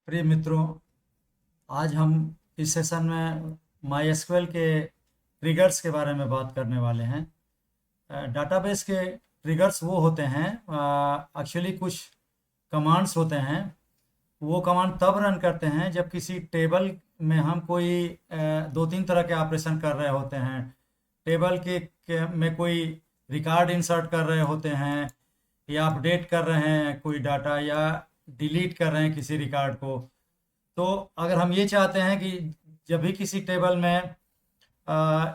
प्रिय मित्रों, आज हम इस सेशन में MySQL के ट्रिगर्स के बारे में बात करने वाले हैं। डाटाबेस के ट्रिगर्स वो होते हैं, एक्चुअली कुछ कमांड्स होते हैं। वो कमांड तब रन करते हैं जब किसी टेबल में हम कोई दो तीन तरह के ऑपरेशन कर रहे होते हैं। टेबल में कोई रिकॉर्ड इंसर्ट कर रहे होते हैं, या अपडेट कर रहे हैं कोई डाटा, या डिलीट कर रहे हैं किसी रिकॉर्ड को। तो अगर हम ये चाहते हैं कि जब भी किसी टेबल में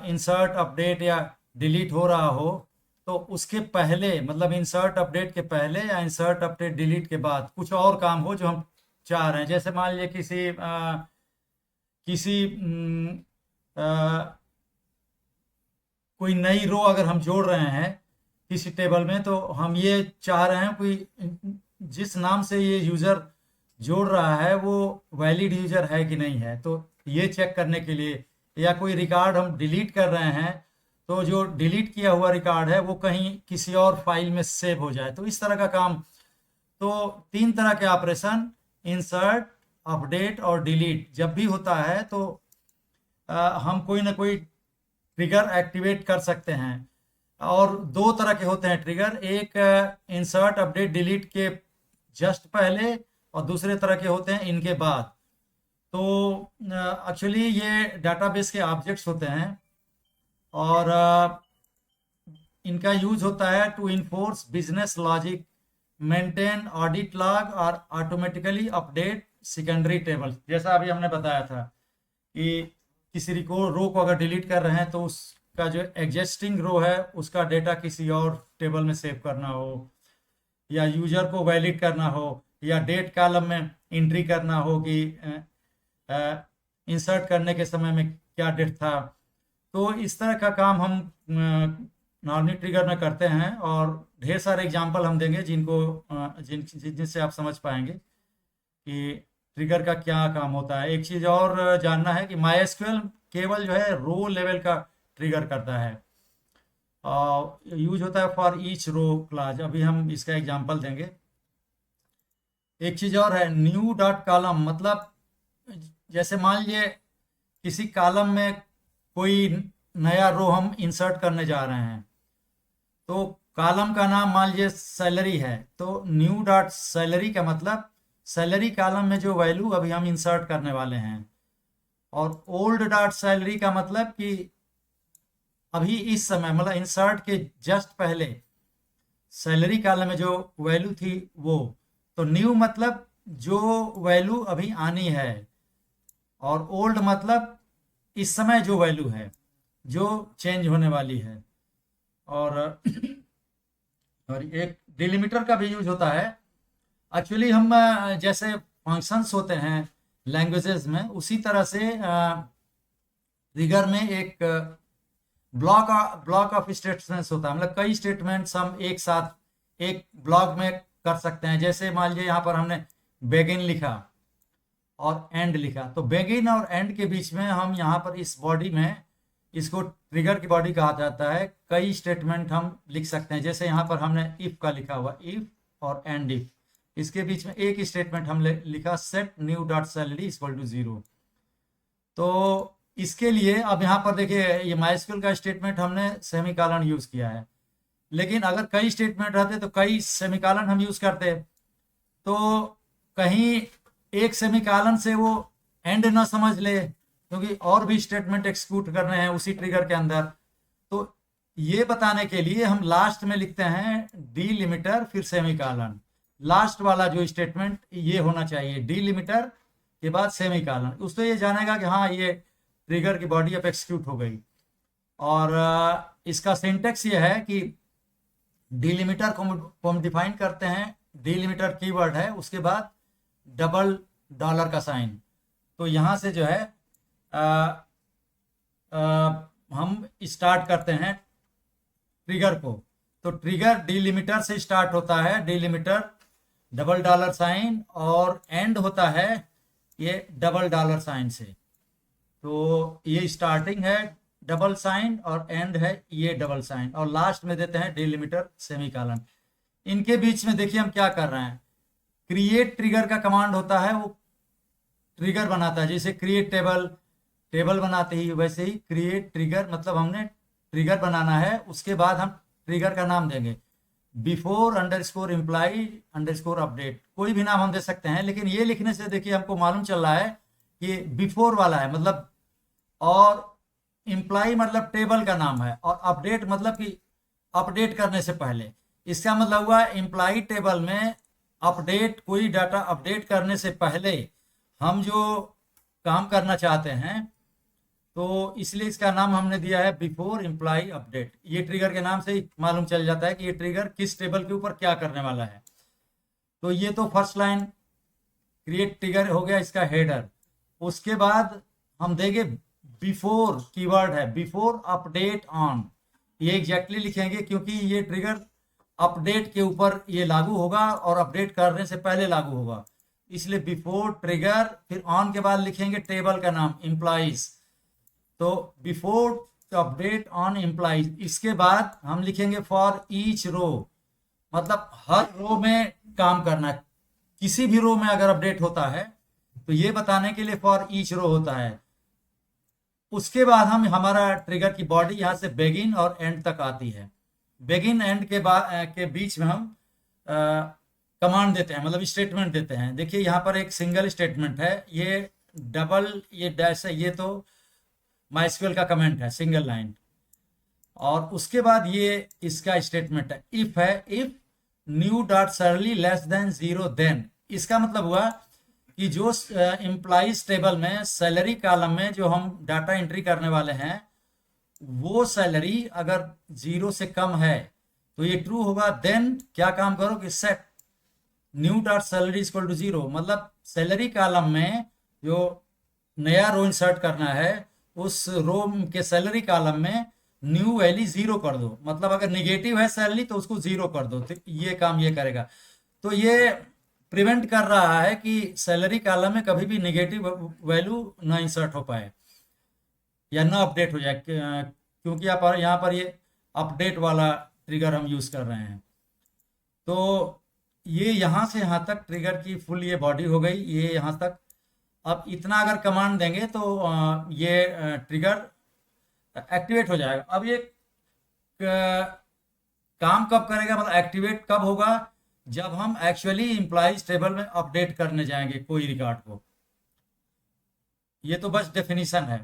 इंसर्ट अपडेट या डिलीट हो रहा हो, तो उसके पहले, मतलब इंसर्ट अपडेट के पहले या इंसर्ट अपडेट डिलीट के बाद कुछ और काम हो जो हम चाह रहे हैं। जैसे मान लीजिए किसी कोई नई रो अगर हम जोड़ रहे हैं किसी टेबल में, तो हम ये चाह रहे हैं कोई जिस नाम से ये यूज़र जोड़ रहा है वो वैलिड यूज़र है कि नहीं है, तो ये चेक करने के लिए। या कोई रिकॉर्ड हम डिलीट कर रहे हैं, तो जो डिलीट किया हुआ रिकॉर्ड है वो कहीं किसी और फाइल में सेव हो जाए, तो इस तरह का काम। तो तीन तरह के ऑपरेशन, इंसर्ट, अपडेट और डिलीट, जब भी होता है तो हम कोई ना कोई ट्रिगर एक्टिवेट कर सकते हैं। और दो तरह के होते हैं ट्रिगर, एक इंसर्ट अपडेट डिलीट के जस्ट पहले, और दूसरे तरह के होते हैं इनके बाद। तो एक्चुअली ये डाटाबेस के ऑब्जेक्ट्स होते हैं, और इनका यूज होता है to enforce business logic, maintain audit log और ऑटोमेटिकली अपडेट सेकेंडरी टेबल। जैसा अभी हमने बताया था कि किसी रो को अगर डिलीट कर रहे हैं तो उसका जो एग्जिस्टिंग रो है उसका डेटा किसी और टेबल में सेव करना हो, या यूजर को वैलिड करना हो, या डेट कॉलम में एंट्री करना हो कि इंसर्ट करने के समय में क्या डेट था। तो इस तरह का काम हम नॉर्मली ट्रिगर में करते हैं, और ढेर सारे एग्जांपल हम देंगे जिनसे आप समझ पाएंगे कि ट्रिगर का क्या काम होता है। एक चीज़ और जानना है कि MySQL केवल जो है रो लेवल का ट्रिगर करता है, यूज होता है फॉर ईच रो क्लास। अभी हम इसका एग्जांपल देंगे। एक चीज़ और है, न्यू डॉट कॉलम, मतलब जैसे मान लीजिए किसी कॉलम में कोई नया रो हम इंसर्ट करने जा रहे हैं, तो कॉलम का नाम मान लीजिए सैलरी है, तो न्यू डॉट सैलरी का मतलब सैलरी कॉलम में जो वैल्यू अभी हम इंसर्ट करने वाले हैं। और ओल्ड डॉट सैलरी का मतलब कि अभी इस समय, मतलब इंसर्ट के जस्ट पहले सैलरी कॉलम में जो वैल्यू थी वो। तो न्यू मतलब जो वैल्यू अभी आनी है, और ओल्ड मतलब इस समय जो वैल्यू है जो चेंज होने वाली है। और और एक डिलिमीटर का भी यूज होता है। एक्चुअली हम जैसे फंक्शंस होते हैं लैंग्वेजेस में, उसी तरह से ट्रिगर में एक ब्लॉक ऑफ स्टेटमेंट्स होता है। मतलब कई स्टेटमेंट्स हम एक साथ एक ब्लॉक में कर सकते हैं। जैसे मान लीजिए यहाँ पर हमने बेगिन लिखा और एंड लिखा, तो बेगिन और एंड के बीच में हम यहाँ पर इस बॉडी में, इसको ट्रिगर की बॉडी कहा जाता है, कई स्टेटमेंट हम लिख सकते हैं। जैसे यहाँ पर हमने इफ का लिखा हुआ, इफ और एंड इफ, इसके बीच में एक स्टेटमेंट हम लिखा set new dot salary equal to 0। तो इसके लिए अब यहाँ पर देखिए, ये MySQL का स्टेटमेंट हमने सेमीकॉलन यूज किया है, लेकिन अगर कई स्टेटमेंट रहते तो कई सेमीकॉलन हम यूज करते, तो कहीं एक सेमीकॉलन से वो एंड ना समझ ले, क्योंकि और भी स्टेटमेंट एक्सिक्यूट करने हैं उसी ट्रिगर के अंदर। तो ये बताने के लिए हम लास्ट में लिखते हैं डिलिमीटर फिर सेमीकॉलन। लास्ट वाला जो स्टेटमेंट ये होना चाहिए, डिलिमीटर के बाद सेमीकॉलन। उससे ये जानेगा कि हाँ, ये ट्रिगर की बॉडी अब एक्सिक्यूट हो गई। और इसका सिंटेक्स ये है कि डिलिमीटर को हम डिफाइन करते हैं, डिलिमीटर कीवर्ड है, उसके बाद डबल डॉलर का साइन। तो यहाँ से जो है हम स्टार्ट करते हैं ट्रिगर को। तो ट्रिगर डिलिमीटर से स्टार्ट होता है, डिलिमीटर डबल डॉलर साइन, और एंड होता है ये डबल डॉलर साइन से। तो ये स्टार्टिंग है डबल साइन और एंड है ये डबल साइन, और लास्ट में देते हैं डिलिमीटर सेमीकॉलन। इनके बीच में देखिए हम क्या कर रहे हैं, क्रिएट ट्रिगर का कमांड होता है, वो ट्रिगर बनाता है, जैसे क्रिएट टेबल, टेबल बनाते ही वैसे ही क्रिएट ट्रिगर, मतलब हमने ट्रिगर बनाना है, उसके बाद हम ट्रिगर का नाम देंगे before underscore imply underscore update, कोई भी नाम हम दे सकते हैं, लेकिन ये लिखने से देखिए हमको मालूम चल रहा है कि बिफोर वाला है मतलब, और इम्प्लाई मतलब टेबल का नाम है, और अपडेट मतलब कि अपडेट करने से पहले। इसका मतलब हुआ इम्प्लाई टेबल में अपडेट, कोई डाटा अपडेट करने से पहले हम जो काम करना चाहते हैं, तो इसलिए इसका नाम हमने दिया है बिफोर इम्प्लाई अपडेट। ये ट्रिगर के नाम से ही मालूम चल जाता है कि ये ट्रिगर किस टेबल के ऊपर क्या करने वाला है। तो ये तो फर्स्ट लाइन क्रिएट ट्रिगर हो गया, इसका हेडर। उसके बाद हम देंगे बिफोर, कीवर्ड है बिफोर अपडेट ऑन, ये एग्जैक्टली लिखेंगे क्योंकि ये ट्रिगर अपडेट के ऊपर ये लागू होगा और अपडेट करने से पहले लागू होगा, इसलिए बिफोर ट्रिगर। फिर ऑन के बाद लिखेंगे टेबल का नाम इम्प्लाइज, तो बिफोर अपडेट ऑन इम्प्लाइज। इसके बाद हम लिखेंगे फॉर ईच रो, मतलब हर रो में काम करना है, किसी भी रो में अगर अपडेट होता है तो ये बताने के लिए फॉर ईच रो होता है। उसके बाद हम हमारा ट्रिगर की बॉडी यहाँ से बेगिन और एंड तक आती है। बेगिन एंड के बाद के बीच में हम कमांड देते हैं, मतलब स्टेटमेंट देते हैं। देखिए यहाँ पर एक सिंगल स्टेटमेंट है, ये डबल ये डैश है, ये तो माइस्क्वेल का कमेंट है सिंगल लाइन। और उसके बाद ये इसका स्टेटमेंट है, इफ है, इफ न्यू डॉट सरली लेस देन 0 देन। इसका मतलब हुआ कि जो एम्प्लॉइज टेबल में सैलरी कॉलम में जो हम डाटा एंट्री करने वाले हैं, वो सैलरी अगर 0 से कम है तो ये ट्रू होगा। देन क्या काम करो कि set new dot salary equal to 0, मतलब सैलरी कॉलम में जो नया रो इंसर्ट करना है उस रो के सैलरी कॉलम में न्यू वैल्यू 0 कर दो, मतलब अगर निगेटिव है सैलरी तो उसको 0 कर दो, तो ये काम ये करेगा। तो ये प्रिवेंट कर रहा है कि सैलरी कॉलम में कभी भी निगेटिव वैल्यू ना इंसर्ट हो पाए या ना अपडेट हो जाए, क्योंकि यहाँ पर ये अपडेट वाला ट्रिगर हम यूज कर रहे हैं। तो ये यहाँ से यहाँ तक ट्रिगर की फुल ये बॉडी हो गई, ये यहाँ तक। अब इतना अगर कमांड देंगे तो ये ट्रिगर एक्टिवेट हो जाएगा। अब ये काम कब करेगा, मतलब एक्टिवेट कब होगा, जब हम एक्चुअली एम्प्लॉइज टेबल में अपडेट करने जाएंगे कोई रिकॉर्ड को। ये तो बस डेफिनेशन है।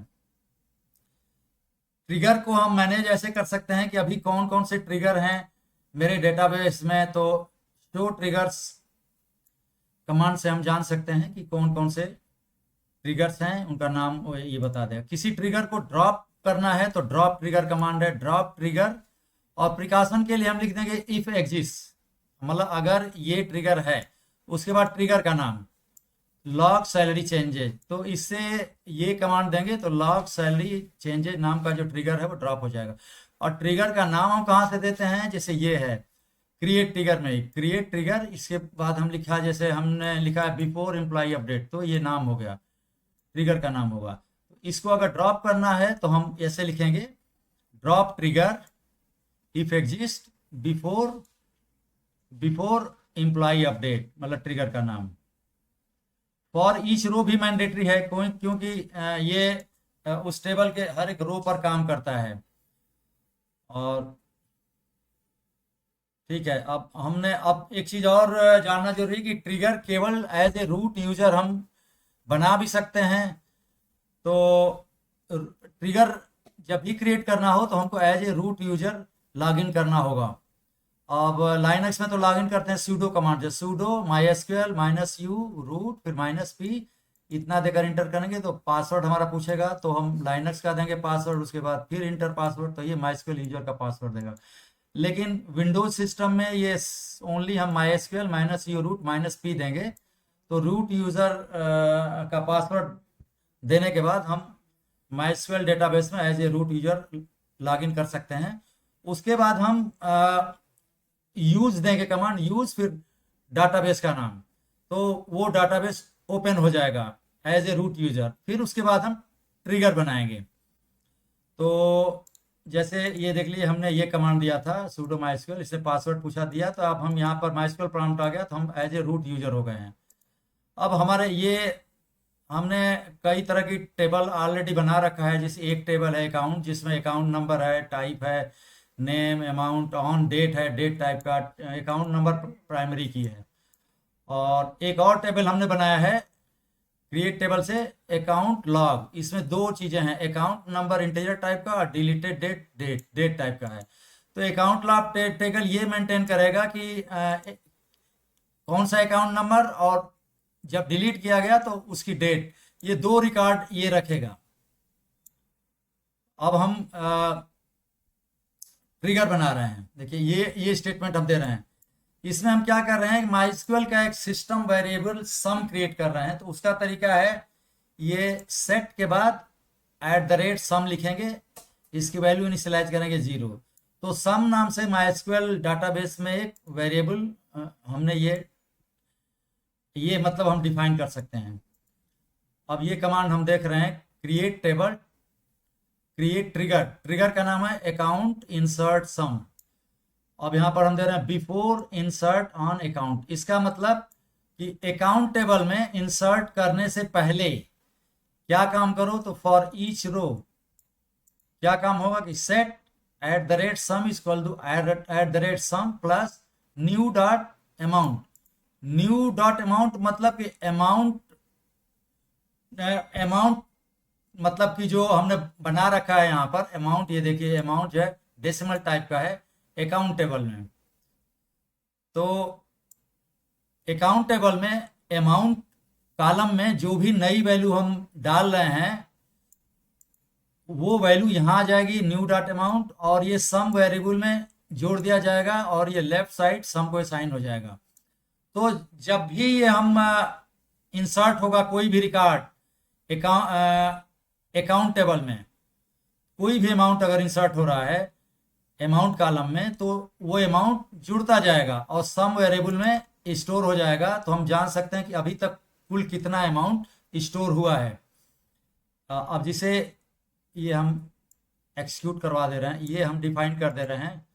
ट्रिगर को हम मैनेज ऐसे कर सकते हैं कि अभी कौन कौन से ट्रिगर हैं मेरे डेटाबेस में, तो शो ट्रिगर्स कमांड से हम जान सकते हैं कि कौन कौन से ट्रिगर्स हैं, उनका नाम ये बता देगा। किसी ट्रिगर को ड्रॉप करना है तो ड्रॉप ट्रिगर कमांड है, ड्रॉप ट्रिगर। और प्रिकॉशन के लिए हम लिख देंगे इफ एग्जिस्ट, मतलब अगर ये ट्रिगर है, उसके बाद ट्रिगर का नाम लॉग सैलरी चेंजेज, तो इससे ये कमांड देंगे तो लॉग सैलरी चेंजेज नाम का जो ट्रिगर है वो ड्रॉप हो जाएगा। और ट्रिगर का नाम हम कहाँ से देते हैं, जैसे ये है क्रिएट ट्रिगर में ही क्रिएट ट्रिगर, इसके बाद हम लिखा, जैसे हमने लिखा है बिफोर एम्प्लॉय अपडेट, तो ये नाम हो गया, ट्रिगर का नाम होगा। इसको अगर ड्रॉप करना है तो हम ऐसे लिखेंगे drop trigger if exist before employ update, मतलब ट्रिगर का नाम। फॉर ईच रो भी मैंडेटरी है, क्योंकि ये उस टेबल के हर एक रो पर काम करता है। और ठीक है, अब हमने अब एक चीज और जानना जरूरी है कि ट्रिगर केवल एज ए रूट यूजर हम बना भी सकते हैं। तो ट्रिगर जब भी क्रिएट करना हो तो हमको as a root user login करना होगा। अब लाइनक्स में तो लॉगिन करते हैं सूडो कमांड से, सूडो माइएसक्यूएल -u रूट फिर -p, इतना देकर इंटर करेंगे तो पासवर्ड हमारा पूछेगा, तो हम लाइनक्स का देंगे पासवर्ड, उसके बाद फिर इंटर पासवर्ड, तो ये माइएसक्यूएल यूजर का पासवर्ड देगा। लेकिन विंडोज सिस्टम में ये ओनली हम माइएसक्यूएल -u रूट -p देंगे, तो रूट यूजर का पासवर्ड देने के बाद हम माइएसक्यूएल डेटाबेस में as a root user login कर सकते हैं। उसके बाद हम यूज देंगे कमांड यूज फिर डाटाबेस का नाम, तो वो डाटाबेस ओपन हो जाएगा एज ए रूट यूजर। फिर उसके बाद हम ट्रिगर बनाएंगे। तो जैसे ये देख लीजिए, हमने ये कमांड दिया था सूडो माइस्क्यूएल, इससे पासवर्ड पूछा दिया, तो अब हम यहाँ पर माइस्क्यूएल प्रॉम्प्ट आ गया तो हम एज ए रूट यूजर हो गए हैं। अब हमारे ये हमने कई तरह की टेबल ऑलरेडी बना रखा है। जैसे एक टेबल है अकाउंट, जिसमें अकाउंट नंबर है, टाइप है, नेम, अमाउंट, ऑन डेट है, डेट टाइप का, अकाउंट नंबर प्राइमरी की है। और एक और टेबल हमने बनाया है क्रिएट टेबल से, अकाउंट लॉग। इसमें दो चीज़ें हैं, अकाउंट नंबर इंटीजर टाइप का और डिलीटेड डेट डेट टाइप का है। तो अकाउंट लॉग टेबल ये मेंटेन करेगा कि कौन सा अकाउंट नंबर और जब डिलीट किया गया तो उसकी डेट, ये दो रिकॉर्ड ये रखेगा। अब हम ट्रिगर बना रहे हैं। देखिए ये स्टेटमेंट हम दे रहे हैं। इसमें हम क्या कर रहे हैं, माइस्क्यूएल का एक सिस्टम वेरिएबल सम क्रिएट कर रहे हैं। तो उसका तरीका है, ये सेट के बाद @सम लिखेंगे, इसकी वैल्यू इनिशियलाइज करेंगे 0। तो सम नाम से माइस्क्यूएल डाटाबेस में एक वेरिएबल हमने ये मतलब हम डिफाइन कर सकते हैं। अब ये कमांड हम देख रहे हैं, create table, create trigger. Trigger का नाम है अकाउंट इंसर्ट सम। अब यहां पर हम दे रहे हैं बिफोर इंसर्ट ऑन अकाउंट। इसका मतलब कि अकाउंट टेबल में इंसर्ट करने से पहले क्या काम करो, तो फॉर ईच रो क्या काम होगा कि set @sum equal to @sum plus new dot amount. New dot amount मतलब कि अमाउंट मतलब कि जो हमने बना रखा है यहाँ पर अमाउंट, ये देखिए अमाउंट जो है डेसिमल टाइप का है अकाउंट टेबल में। तो अकाउंट टेबल में अमाउंट कॉलम में जो भी नई वैल्यू हम डाल रहे हैं वो वैल्यू यहाँ आ जाएगी न्यू डॉट अमाउंट, और ये सम वेरिएबल में जोड़ दिया जाएगा और ये लेफ्ट साइड सम को असाइन हो जाएगा। तो जब भी ये हम इंसर्ट होगा कोई भी रिकॉर्ड अकाउंट टेबल में, कोई भी अमाउंट अगर इंसर्ट हो रहा है अमाउंट कॉलम में, तो वो अमाउंट जुड़ता जाएगा और सम वेरिएबल में स्टोर हो जाएगा। तो हम जान सकते हैं कि अभी तक कुल कितना अमाउंट स्टोर हुआ है। अब जिसे ये हम एक्सिक्यूट करवा दे रहे हैं, ये हम डिफाइन कर दे रहे हैं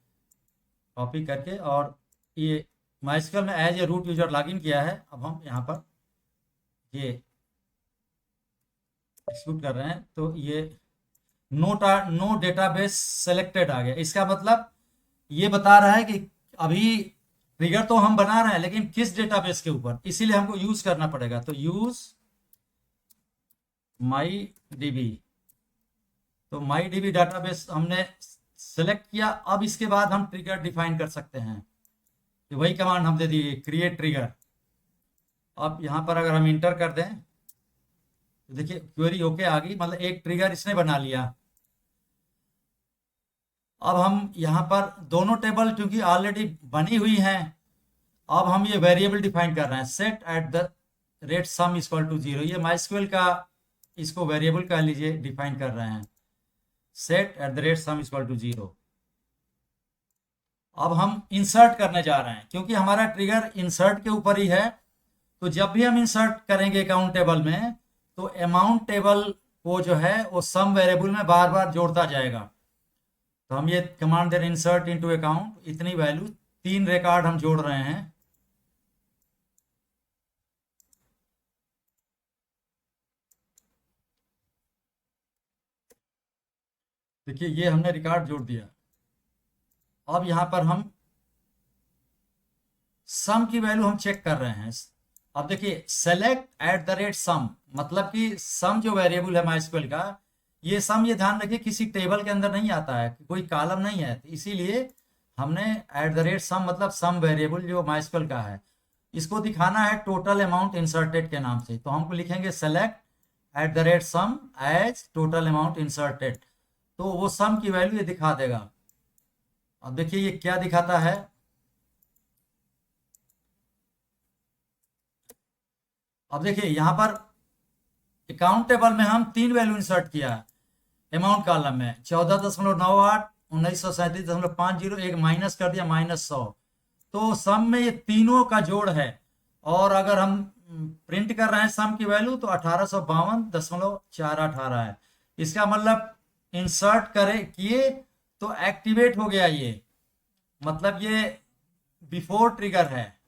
कॉपी करके, और ये माइस्क्यूएल में as a root user login किया है। अब हम यहाँ पर ये एक्सिक्यूट कर रहे हैं, तो ये नो डेटाबेस सेलेक्टेड आ गया। इसका मतलब ये बता रहा है कि अभी ट्रिगर तो हम बना रहे हैं लेकिन किस डेटाबेस के ऊपर, इसीलिए हमको यूज करना पड़ेगा। तो यूज माई डीबी, तो माई डीबी डाटाबेस हमने सेलेक्ट किया। अब इसके बाद हम ट्रिगर डिफाइन कर सकते हैं, तो वही कमांड हम दे दिए, क्रिएट ट्रिगर। अब यहाँ पर अगर हम इंटर कर दें तो देखिए क्वेरी होके आ गई, मतलब एक ट्रिगर इसने बना लिया। अब हम यहाँ पर दोनों टेबल क्योंकि ऑलरेडी बनी हुई हैं, अब हम ये वेरिएबल डिफाइन कर रहे हैं, सेट @sum इक्वल टू 0। ये माइस्क्यूएल का इसको वेरिएबल कह लीजिए, डिफाइन कर रहे हैं, सेट @sum इक्वल टू 0। अब हम इंसर्ट करने जा रहे हैं, क्योंकि हमारा ट्रिगर इंसर्ट के ऊपर ही है। तो जब भी हम इंसर्ट करेंगे अकाउंट टेबल में, तो अमाउंट टेबल को जो है वो सम वेरिएबल में बार बार जोड़ता जाएगा। तो हम ये कमांड दे रहे हैं, इंसर्ट इनटू अकाउंट, इतनी वैल्यू, 3 रिकॉर्ड हम जोड़ रहे हैं। देखिए ये हमने रिकॉर्ड जोड़ दिया। अब यहां पर हम सम की वैल्यू हम चेक कर रहे हैं। अब देखिए सेलेक्ट @sum मतलब कि सम जो वेरिएबल है माइस्क्यूएल का, ये सम, ये ध्यान रखिए किसी टेबल के अंदर नहीं आता है, कोई कॉलम नहीं है, तो इसीलिए हमने @sum मतलब सम वेरिएबल जो माइस्क्यूएल का है, इसको दिखाना है टोटल अमाउंट इंसर्टेड के नाम से। तो हमको लिखेंगे select @sum as total amount inserted, तो वो सम की वैल्यू ये दिखा देगा। अब देखिए ये क्या दिखाता है, अब देखिए यहाँ पर अकाउंट टेबल में हम 3 वैल्यू इंसर्ट किया है अमाउंट कॉलम में, 14.98, 1937.50, एक माइनस कर दिया -100। तो सम में ये तीनों का जोड़ है, और अगर हम प्रिंट कर रहे हैं सम की वैल्यू तो 1852.418 है। इसका मतलब इंसर्ट करे किए तो एक्टिवेट हो गया ये, मतलब ये बिफोर ट्रिगर है।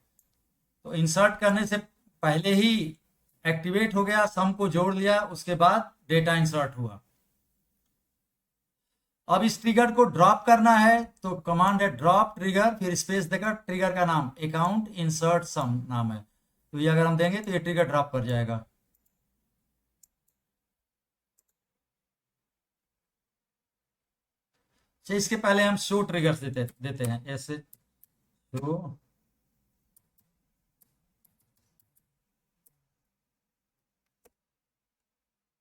तो इंसर्ट करने से पहले ही एक्टिवेट हो गया, सम को जोड़ लिया, उसके बाद डेटा इंसर्ट हुआ। अब इस ट्रिगर को ड्रॉप करना है तो कमांड है ड्रॉप ट्रिगर, फिर स्पेस देकर ट्रिगर का नाम अकाउंट इंसर्ट सम नाम है, तो ये अगर हम देंगे तो ये ट्रिगर ड्रॉप कर जाएगा। तो इसके पहले हम शो ट्रिगर देते हैं ऐसे शो।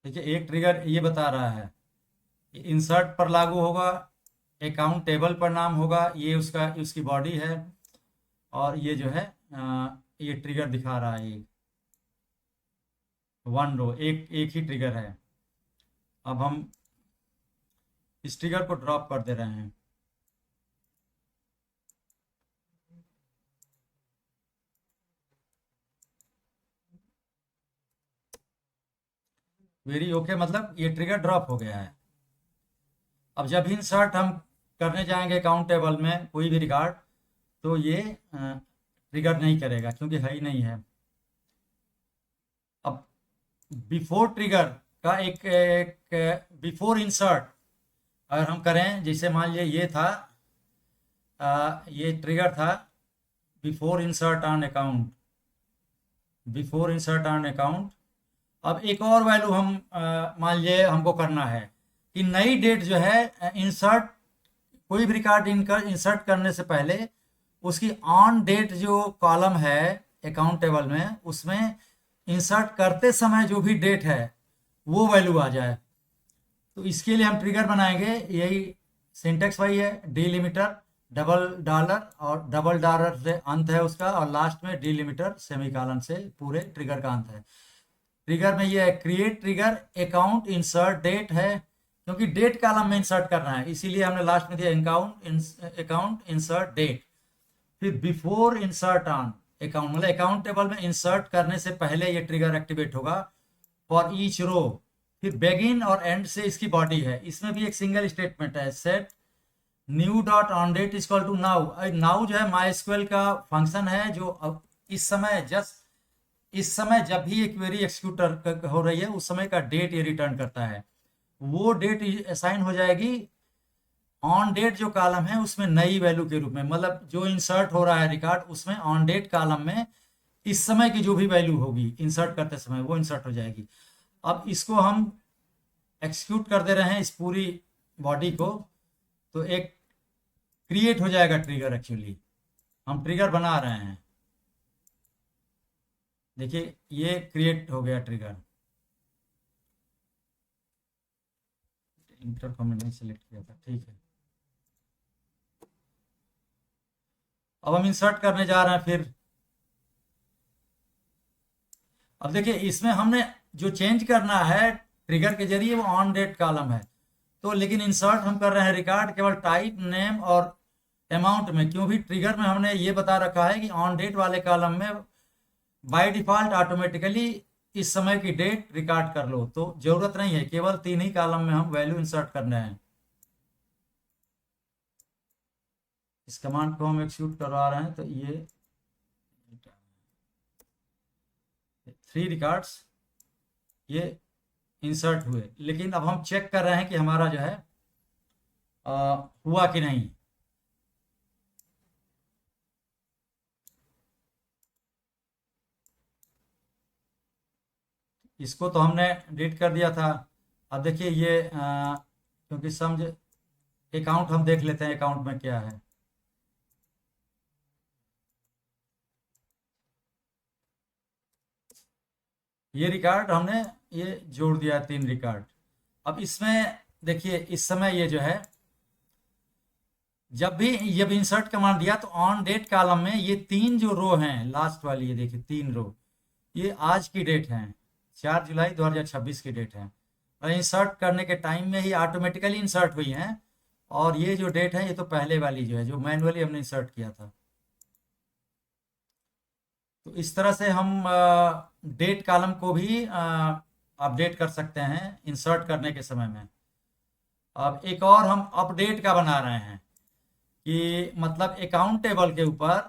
देखिए एक ट्रिगर ये बता रहा है, इंसर्ट पर लागू होगा, अकाउंट टेबल पर नाम होगा, ये उसकी बॉडी है, और ये जो है ये ट्रिगर दिखा रहा है, ये वन रो, एक एक ही ट्रिगर है। अब हम इस ट्रिगर को ड्रॉप कर दे रहे हैं। वेरी ओके, मतलब ये ट्रिगर ड्रॉप हो गया है। अब जब इंसर्ट हम करने जाएंगे अकाउंट टेबल में कोई भी रिकॉर्ड, तो ये ट्रिगर नहीं करेगा क्योंकि है ही नहीं है। अब बिफोर ट्रिगर का एक बिफोर इंसर्ट अगर हम करें, जैसे मान लीजिए ये था, ये ट्रिगर था before insert on account, before insert on account. अब एक और वैल्यू हम मान लीजिए हमको करना है कि नई डेट जो है इंसर्ट, कोई भी रिकॉर्ड इंसर्ट करने से पहले उसकी ऑन डेट जो कॉलम है अकाउंट टेबल में, उसमें इंसर्ट करते समय जो भी डेट है वो वैल्यू आ जाए। तो इसके लिए हम ट्रिगर बनाएंगे, यही सिंटेक्स वही है, डिलिमिटर डबल डॉलर, और डबल डॉलर से अंत है उसका, और लास्ट में डिलिमिटर सेमीकोलन से पूरे ट्रिगर का अंत है। ट्रिगर में ये है create trigger account insert date है, क्योंकि डेट कॉलम में इंसर्ट करना है, इसीलिए हमने लास्ट में दिया अकाउंट इंसर्ट डेट। फिर बिफोर इंसर्ट ऑन अकाउंट, मतलब अकाउंट टेबल में इंसर्ट करने से पहले ये ट्रिगर एक्टिवेट होगा फॉर ईच रो। फिर बेगिन और एंड से इसकी बॉडी है, इसमें भी एक सिंगल स्टेटमेंट है, set new dot on date is equal to now. Now जो है माई का फंक्शन है, जो अब इस समय जस्ट इस समय जब भी एक क्वेरी एक्सिक्यूट हो रही है उस समय का डेट ये रिटर्न करता है, वो डेट असाइन हो जाएगी ऑन डेट जो कॉलम है उसमें नई वैल्यू के रूप में, मतलब जो इंसर्ट हो रहा है रिकॉर्ड उसमें ऑन डेट कॉलम में इस समय की जो भी वैल्यू होगी इंसर्ट करते समय वो इंसर्ट हो जाएगी। अब इसको हम एक्सिक्यूट कर दे रहे हैं इस पूरी बॉडी को, तो एक क्रिएट हो जाएगा ट्रिगर। एक्चुअली हम ट्रिगर बना रहे हैं, देखिए ये क्रिएट हो गया ट्रिगर। इंटर कमेंट नहीं सिलेक्ट किया था, ठीक है। अब हम इंसर्ट करने जा रहे हैं फिर। अब देखिए इसमें हमने जो चेंज करना है ट्रिगर के जरिए वो ऑन डेट कॉलम है, तो लेकिन इंसर्ट हम कर रहे हैं रिकॉर्ड केवल टाइप नेम और अमाउंट में, क्योंकि ट्रिगर में हमने ये बता रखा है कि ऑन डेट वाले कॉलम में बाय डिफॉल्ट ऑटोमेटिकली इस समय की डेट रिकॉर्ड कर लो, तो जरूरत नहीं है, केवल 3 ही कॉलम में हम वैल्यू इंसर्ट करने हैं। इस कमांड को हम एक्सिक्यूट करवा रहे हैं, तो ये 3 रिकॉर्ड्स ये इंसर्ट हुए, लेकिन अब हम चेक कर रहे हैं कि हमारा जो है हुआ कि नहीं। इसको तो हमने डिलीट कर दिया था। अब देखिए ये क्योंकि समझ अकाउंट हम देख लेते हैं अकाउंट में क्या है। ये रिकॉर्ड हमने ये जोड़ दिया है 3 रिकॉर्ड। अब इसमें देखिए इस समय ये जो है जब इंसर्ट कमांड दिया तो ऑन डेट कॉलम में ये 3 जो रो हैं लास्ट वाली, ये देखिए 3 रो, ये आज की डेट है, 4 जुलाई 2026 की डेट है, और इंसर्ट करने के टाइम में ही ऑटोमेटिकली इंसर्ट हुई हैं। और ये जो डेट है ये तो पहले वाली जो है जो मैनुअली हमने इंसर्ट किया था। तो इस तरह से हम डेट कॉलम को भी अपडेट कर सकते हैं इंसर्ट करने के समय में। अब एक और हम अपडेट का बना रहे हैं कि मतलब अकाउंट टेबल के ऊपर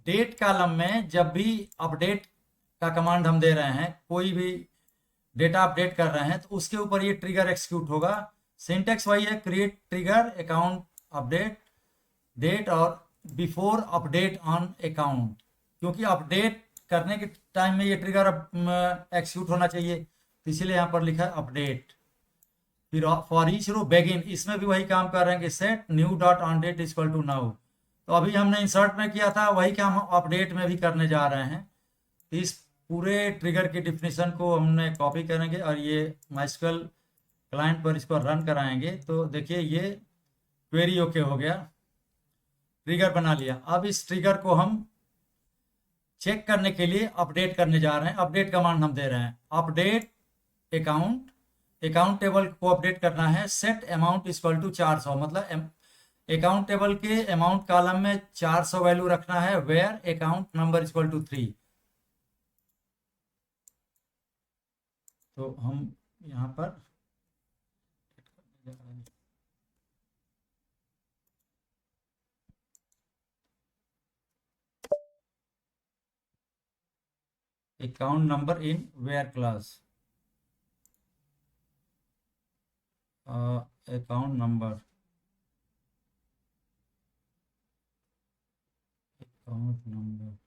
डेट कॉलम में जब भी अपडेट का कमांड हम दे रहे हैं, कोई भी डेटा अपडेट कर रहे हैं, तो उसके ऊपर ये ट्रिगर एक्सिक्यूट होगा। सिंटेक्स वही है, create trigger account update date और बिफोर अपडेट ऑन अकाउंट, क्योंकि अपडेट करने के टाइम में ये ट्रिगर एक्सिक्यूट होना चाहिए, तो इसीलिए यहाँ पर लिखा है अपडेट। फिर फॉर ईच रो बेगिन, इसमें भी वही काम कर रहे हैं कि set new dot on date equal to now. तो अभी हमने इंसर्ट में किया था, वही काम हम अपडेट में भी करने जा रहे हैं। तो इस पूरे ट्रिगर की डिफिनीशन को हमने कॉपी करेंगे और ये माइस्क्वेल क्लाइंट पर इसको रन कराएंगे। तो देखिए ये क्वेरी ओके हो गया, ट्रिगर बना लिया। अब इस ट्रिगर को हम चेक करने के लिए अपडेट करने जा रहे हैं। अपडेट कमांड हम दे रहे हैं, अपडेट अकाउंट, अकाउंट टेबल को अपडेट करना है। सेट अमाउंट इक्वल टू 400, मतलब अकाउंट टेबल के अमाउंट कॉलम में 400 वैल्यू रखना है। Where account number equal to 3। तो हम यहाँ पर account number in where clause, account number, account number,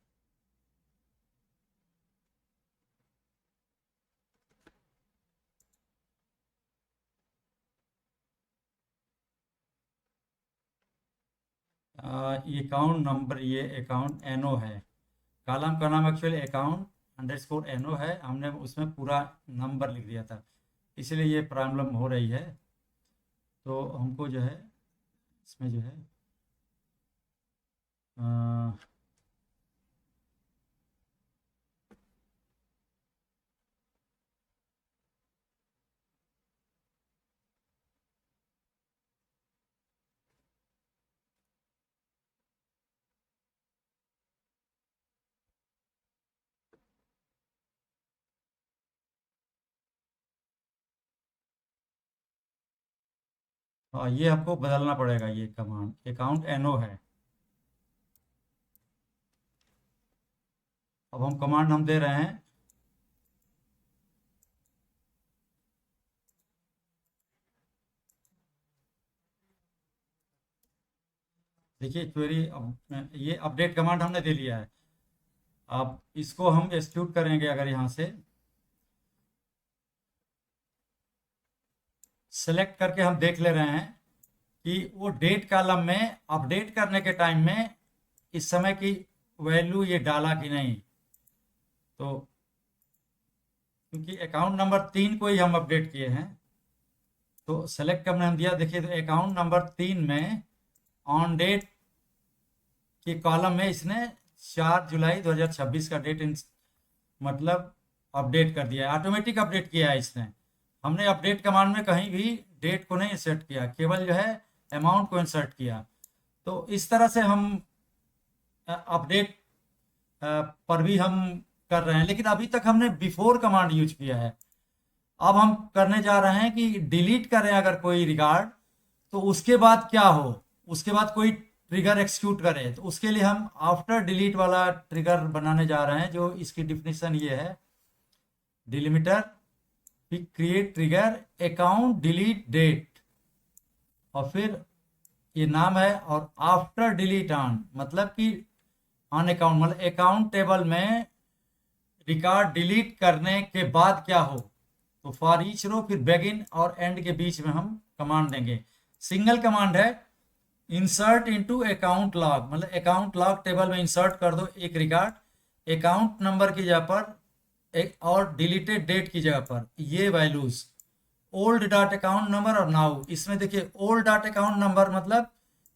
ये अकाउंट नंबर, ये अकाउंट एनओ है। कॉलम का नाम एक्चुअली अकाउंट अंडरस्कोर एनओ है, हमने उसमें पूरा नंबर लिख दिया था, इसलिए ये प्रॉब्लम हो रही है। तो हमको जो है इसमें जो है अ, ये आपको बदलना पड़ेगा, ये कमांड अकाउंट एनओ है। अब हम कमांड हम दे रहे हैं, देखिए क्वेरी, ये अपडेट कमांड हमने दे लिया है। अब इसको हम एक्सिक्यूट करेंगे, अगर यहाँ से सेलेक्ट करके हम देख ले रहे हैं कि वो डेट कॉलम में अपडेट करने के टाइम में इस समय की वैल्यू ये डाला कि नहीं। तो क्योंकि अकाउंट नंबर 3 को ही हम अपडेट किए हैं, तो सेलेक्ट करने हम दिया। देखिए तो अकाउंट नंबर 3 में ऑन डेट के कॉलम में इसने 4 जुलाई 2026 का डेट मतलब अपडेट कर दिया है, ऑटोमेटिक अपडेट किया है इसने। हमने अपडेट कमांड में कहीं भी डेट को नहीं इंसर्ट किया, केवल जो है अमाउंट को इंसर्ट किया। तो इस तरह से हम अपडेट पर भी हम कर रहे हैं, लेकिन अभी तक हमने बिफोर कमांड यूज किया है। अब हम करने जा रहे हैं कि डिलीट करें अगर कोई रिकॉर्ड, तो उसके बाद क्या हो, उसके बाद कोई ट्रिगर एक्सिक्यूट करे, तो उसके लिए हम आफ्टर डिलीट वाला ट्रिगर बनाने जा रहे हैं। जो इसकी डिफिनीशन ये है, delimiter create trigger account delete date, और फिर ये नाम है, और आफ्टर डिलीट ऑन मतलब कि ऑन अकाउंट, मतलब अकाउंट टेबल में रिकॉर्ड डिलीट करने के बाद क्या हो। तो फॉर ईच रो, फिर बेगिन और एंड के बीच में हम कमांड देंगे। सिंगल कमांड है, इंसर्ट इनटू अकाउंट लॉग, मतलब अकाउंट लॉग टेबल में इंसर्ट कर दो एक रिकॉर्ड अकाउंट नंबर की जगह पर एक, और डिलीटेड डेट की जगह पर ये values old dot account number और नाउ। इसमें देखिए ओल्ड डॉट अकाउंट नंबर मतलब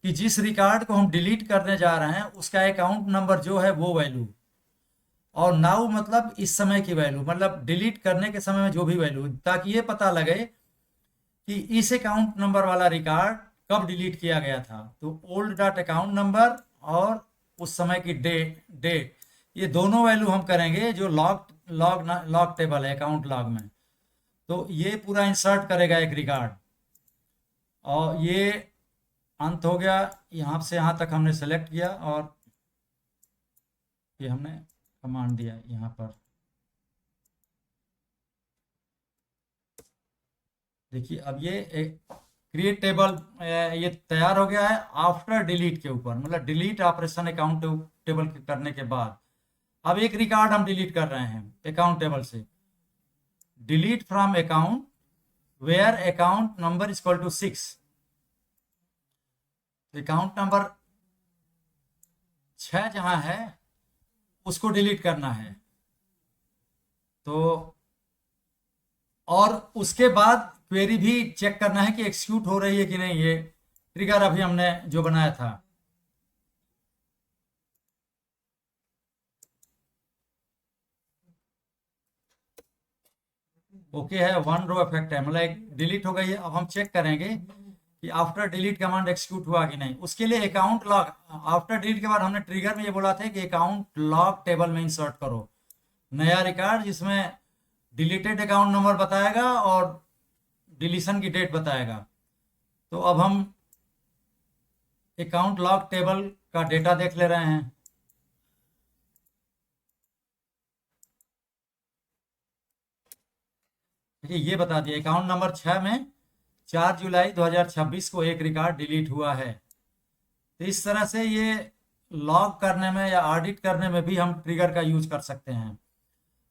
कि जिस रिकॉर्ड को हम डिलीट करने जा रहे हैं उसका अकाउंट नंबर जो है वो वैल्यू, और नाउ मतलब इस समय की वैल्यू, मतलब डिलीट करने के समय में जो भी वैल्यू, ताकि ये पता लगे कि इस अकाउंट नंबर वाला रिकॉर्ड कब डिलीट किया गया था। तो ओल्ड डॉट अकाउंट नंबर और उस समय की डेट ये दोनों वैल्यू हम करेंगे जो लॉग टेबल है अकाउंट लॉग में। तो ये पूरा इंसर्ट करेगा एक रिकॉर्ड, और ये अंत हो गया। यहाँ से यहाँ तक हमने सेलेक्ट किया और ये हमने कमांड दिया यहाँ पर। देखिए अब ये क्रिएट टेबल ये तैयार हो गया है आफ्टर डिलीट के ऊपर, मतलब डिलीट ऑपरेशन अकाउंट टेबल करने के बाद। अब एक रिकॉर्ड हम डिलीट कर रहे हैं अकाउंट टेबल से। Delete from account where account number is equal to 6। Account number 6 जहां है उसको डिलीट करना है। तो और उसके बाद क्वेरी भी चेक करना है कि एग्जीक्यूट हो रही है कि नहीं, ये ट्रिगर अभी हमने जो बनाया था। ओके है, वन रो इफेक्ट है, मतलब एक डिलीट हो गई है। अब हम चेक करेंगे कि आफ्टर डिलीट कमांड एग्जीक्यूट हुआ कि नहीं। उसके लिए अकाउंट लॉग, आफ्टर डिलीट के बाद हमने ट्रिगर में ये बोला था कि अकाउंट लॉग टेबल में इंसर्ट करो नया रिकॉर्ड जिसमें डिलीटेड अकाउंट नंबर बताएगा और डिलीशन की डेट बताएगा। तो अब हम अकाउंट लॉग टेबल का डेटा देख ले रहे हैं। देखिए ये बता दिया अकाउंट नंबर 6 में 4 जुलाई 2026 को एक रिकॉर्ड डिलीट हुआ है। तो इस तरह से ये लॉग करने में या ऑडिट करने में भी हम ट्रिगर का यूज कर सकते हैं।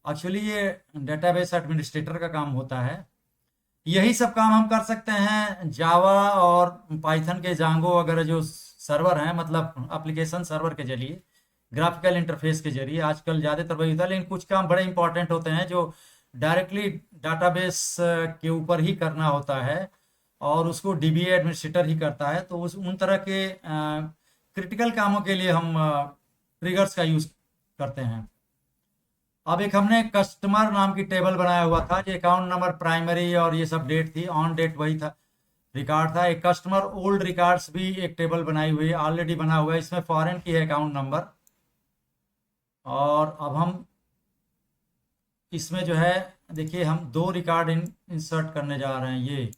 एक्चुअली ये डेटाबेस एडमिनिस्ट्रेटर का काम होता है। यही सब काम हम कर सकते हैं जावा और पाइथन के जांगो वगैरह जो सर्वर हैं, मतलब एप्लीकेशन सर्वर के जरिए, ग्राफिकल इंटरफेस के जरिए आजकल ज़्यादातर वही होता है। लेकिन कुछ काम बड़े इंपॉर्टेंट होते हैं जो डायरेक्टली डाटाबेस के ऊपर ही करना होता है और उसको डीबीए एडमिनिस्ट्रेटर ही करता है। तो उस उन तरह के क्रिटिकल कामों के लिए हम ट्रिगर्स का यूज़ करते हैं। अब एक हमने कस्टमर नाम की टेबल बनाया हुआ था जो अकाउंट नंबर प्राइमरी और ये सब डेट थी, ऑन डेट वही था, रिकॉर्ड था। एक कस्टमर ओल्ड रिकॉर्ड्स भी एक टेबल बनाई हुई है, ऑलरेडी बना हुआ है, इसमें फॉरेन की है अकाउंट नंबर। और अब हम इसमें जो है देखिए हम दो रिकॉर्ड इंसर्ट करने जा रहे हैं। ये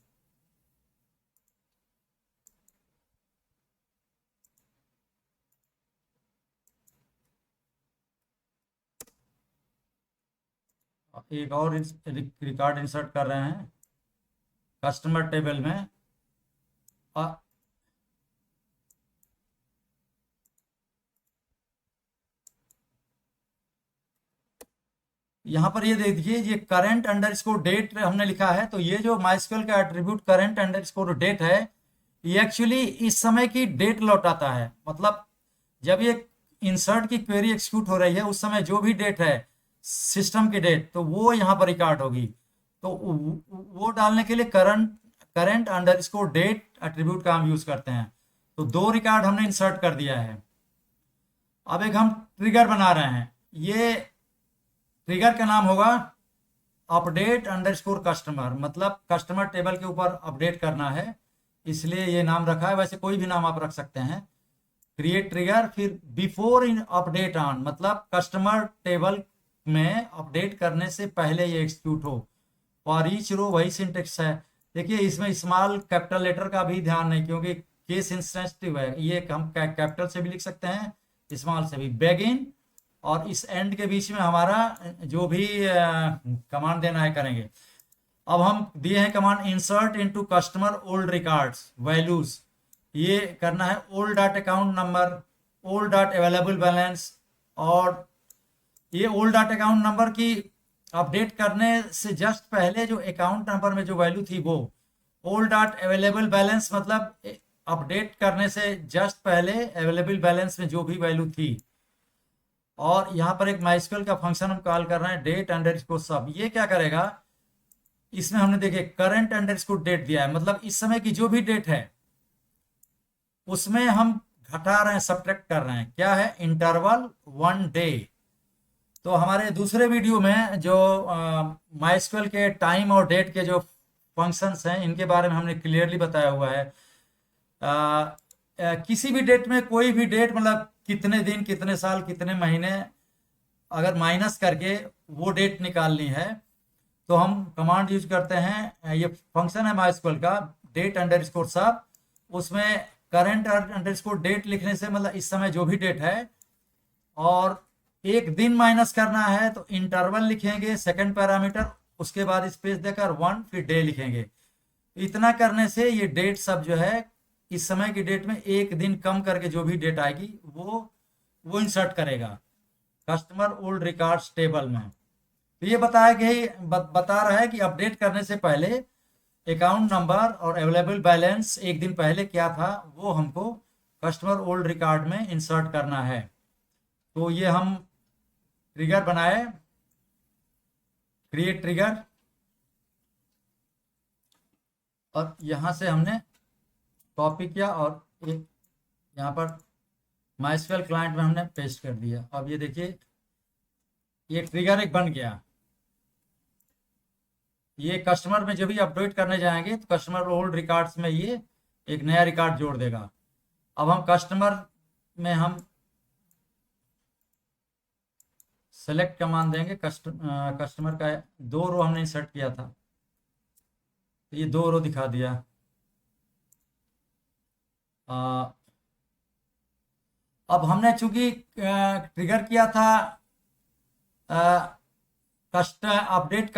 एक और रिकॉर्ड इंसर्ट कर रहे हैं कस्टमर टेबल में। यहाँ पर ये देख दीजिए ये करंट अंडरस्कोर डेट हमने लिखा है। तो ये जो माइस्क्यूएल का एट्रीब्यूट करंट अंडरस्कोर डेट है ये एक्चुअली इस समय की डेट लौटाता है। मतलब जब ये इंसर्ट की क्वेरी एक्सिक्यूट हो रही है उस समय जो भी डेट है सिस्टम की डेट, तो वो यहाँ पर रिकॉर्ड होगी। तो वो डालने के लिए current current underscore date attribute का हम यूज करते हैं। तो दो रिकॉर्ड हमने इंसर्ट कर दिया है। अब एक हम ट्रिगर बना रहे हैं। ये ट्रिगर का नाम होगा अपडेट अंडरस्कोर कस्टमर, मतलब कस्टमर टेबल के ऊपर अपडेट करना है इसलिए ये नाम रखा है। वैसे कोई भी नाम आप रख सकते हैं। क्रिएट ट्रिगर, फिर बिफोर इन अपडेट ऑन, मतलब कस्टमर टेबल में अपडेट करने से पहले ये एग्जीक्यूट हो। फॉर ईच रो वही सिंटेक्स है। देखिए इसमें स्मॉल कैपिटल लेटर का भी ध्यान नहीं क्योंकि केस सेंसिटिव है। ये हम कैपिटल से भी लिख सकते हैं स्मॉल से भी। बेगिन और इस एंड के बीच में हमारा जो भी कमांड देना है करेंगे। अब हम दिए हैं command insert into customer old records values. ये करना है old dot account number, old dot available balance. और ये ओल्ड डॉट अकाउंट नंबर की अपडेट करने से जस्ट पहले जो अकाउंट नंबर में जो वैल्यू थी वो। ओल्ड डॉट अवेलेबल बैलेंस मतलब अपडेट करने से जस्ट पहले अवेलेबल बैलेंस में जो भी वैल्यू थी। और यहाँ पर एक माइस्क्यूएल का फंक्शन हम कॉल कर रहे हैं डेट अंडरस्कोर सब। ये क्या करेगा, इसमें हमने देखे करंट अंडरस्कोर डेट दिया है, मतलब इस समय की जो भी डेट है उसमें हम घटा रहे हैं, सब्ट्रैक्ट कर रहे हैं। क्या है, इंटरवल 1 डे। तो हमारे दूसरे वीडियो में जो माइस्क्यूएल के टाइम और डेट के जो फंक्शंस हैं इनके बारे में हमने क्लियरली बताया हुआ है। किसी भी डेट में कोई भी डेट, मतलब कितने दिन, कितने साल, कितने महीने अगर माइनस करके वो डेट निकालनी है तो हम कमांड यूज करते हैं। ये फंक्शन है माइस्क्यूएल का डेट अंडरस्कोर सब। उसमें करंट अंडरस्कोर डेट लिखने से मतलब इस समय जो भी डेट है, और एक दिन माइनस करना है तो इंटरवल लिखेंगे सेकंड पैरामीटर, उसके बाद स्पेस देकर 1, फिर डे लिखेंगे। इतना करने से ये डेट सब जो है इस समय की डेट में एक दिन कम करके जो भी डेट आएगी वो इंसर्ट करेगा कस्टमर ओल्ड रिकॉर्ड्स टेबल में। तो ये बताया कि बता रहा है कि अपडेट करने से पहले अकाउंट नंबर और अवेलेबल बैलेंस एक दिन पहले क्या था वो हमको कस्टमर ओल्ड रिकॉर्ड में इंसर्ट करना है। तो ये हम ट्रिगर बनाए, क्रिएट ट्रिगर, और यहाँ से हमने कॉपी किया और एक यहाँ पर माइस्क्वेल क्लाइंट में हमने पेस्ट कर दिया। अब ये देखिए ये ट्रिगर एक बन गया। ये कस्टमर में जब भी अपडेट करने जाएंगे तो कस्टमर ओल्ड रिकॉर्ड्स में ये एक नया रिकॉर्ड जोड़ देगा। अब हम कस्टमर में हम सेलेक्ट कमांड देंगे, कस्टमर का 2 रो हमने इंसर्ट किया था तो ये 2 रो दिखा दिया। अब हमने चूंकि ट्रिगर किया था अपडेट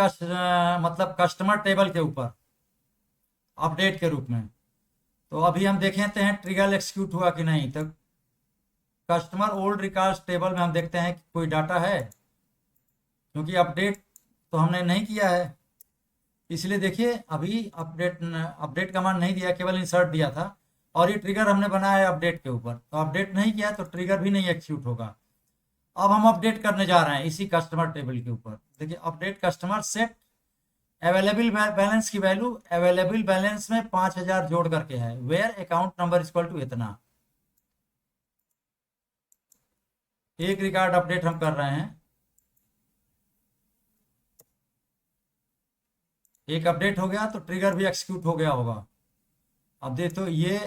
मतलब कस्टमर टेबल के ऊपर अपडेट के रूप में, तो अभी हम देखेंते हैं ट्रिगर एक्सिक्यूट हुआ कि नहीं। तो कस्टमर ओल्ड रिकॉर्ड्स टेबल में हम देखते हैं कि कोई डाटा है, क्योंकि अपडेट तो हमने नहीं किया है, इसलिए देखिए अभी अपडेट कमांड नहीं दिया, केवल इंसर्ट दिया था। और ये ट्रिगर हमने बनाया है अपडेट के ऊपर, तो अपडेट नहीं किया तो ट्रिगर भी नहीं एक्सिक्यूट होगा। अब हम अपडेट करने जा रहे हैं इसी कस्टमर टेबल के ऊपर। देखिए update customer set available balance की वैल्यू अवेलेबल बैलेंस में 5000 जोड़ करके है, where account number equal to इतना। एक रिकॉर्ड अपडेट हम कर रहे हैं, एक अपडेट हो गया तो ट्रिगर भी एक्सिक्यूट हो गया होगा। अब देखो ये